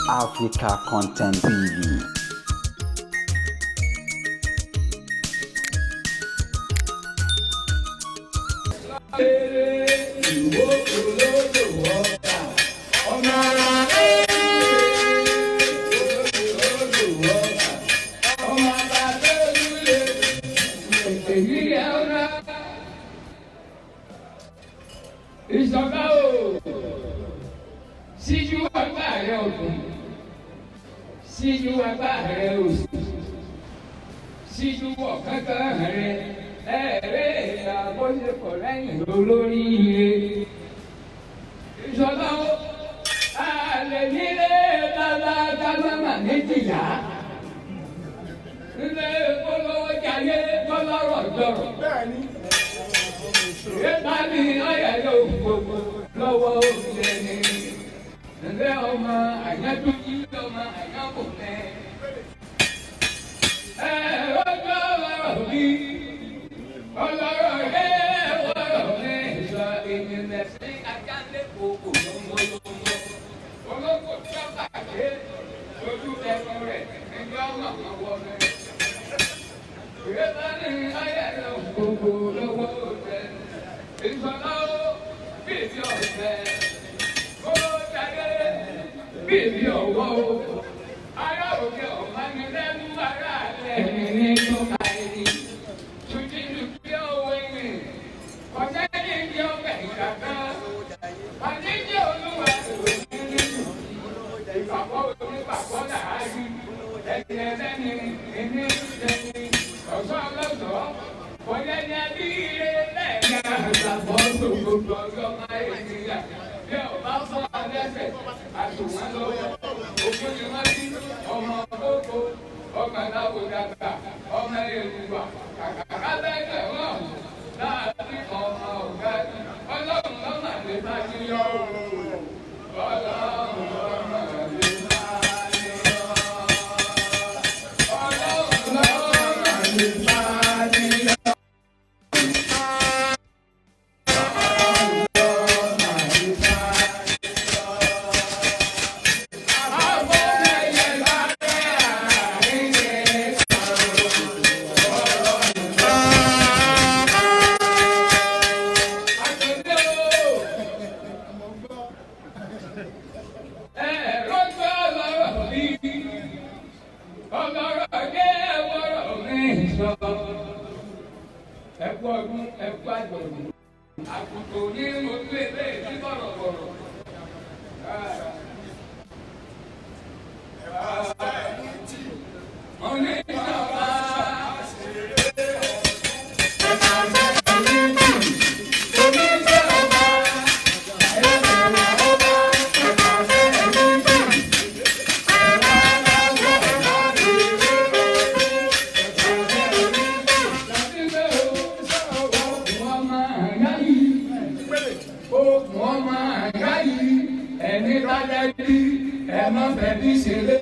Africa Content TV. Ìjọba o, síjú agbá rẹ ọ̀tún, síjú agbá rẹ òsì, síjú ọ̀kánkán rẹ, ẹ̀rẹ́ ìyàbọ̀sẹ̀kọ̀ lẹ́yìn olórí ire. Ìjọba o, àlè nílé dábàá méjìlá. Ilé polówó jayé tọ́lọ́rọ̀ jọ̀rọ̀. Ìbáni ọ̀yà yóò gbogbo lọ́wọ́ òṣèlú ni. Ǹjẹ́ ọmọ àyájú yìí ọmọ àyáwó mẹ́? Ọjọ́ ọlọ́rọ̀ mi, ọlọ́rọ̀ yẹ́ ọlọ́rọ̀ mi. Ìṣọ ìyìnlẹ̀ sí ajálẹ̀ kòkò lọ́mọlọ́mọ. Olóko tí ó bàjẹ́ lójú ẹnu rẹ̀ ní ọmọ àwọn ọmọ rẹ̀. Ìbáni ọ̀yà yóò gbogbo lọ́wọ́ òṣèlú. Ìṣọ̀lá ó bíbí ọ̀sẹ̀, ó jáde bíbí ọ̀wọ́ ó. Ará òkè ọ̀mánì lẹ́nu ará lẹ́nu nínú àìní. Tùtìlù bí òwe mi, ọ̀sẹ̀ ní ìdí ọ̀bẹ ìkàkà. Àdíjì olúwa ìwé nínú. Ìpàkọ́ onípàkọ́ làárí. Ẹ̀sìn ẹlẹ́ni ìní ìdẹ́ni. Ọ̀ṣọ́ ọlọ́sọ̀ọ́, ọ̀yẹ́ ni a bí ire lẹ́ẹ̀ka. Gbogbo ọjọ́ máa ń yíya bí ọba fún alẹ́sẹ̀ àtùwọ́n lọ́wọ́ ògùn ni wọ́n ti ọmọ gbogbo ọmọ ìdáwó dàgbà ọmọ èrùwà kàkàkà bẹ́ẹ̀ wọ́n láàbí ọmọ ọ̀gá ọlọ́run lọ́mọ lè bá ti yọ ọlọ́run lọ́mọ lè bá ti yọ ọlọ́run lọ́mọ lè bá ti yọ. Àkùkọ ní ojú ilé ní bọ̀rọ̀bọ̀rọ̀. Oní ìjọba. Ẹni bá dẹ́ bí ẹ má fẹ́ bí ṣeré.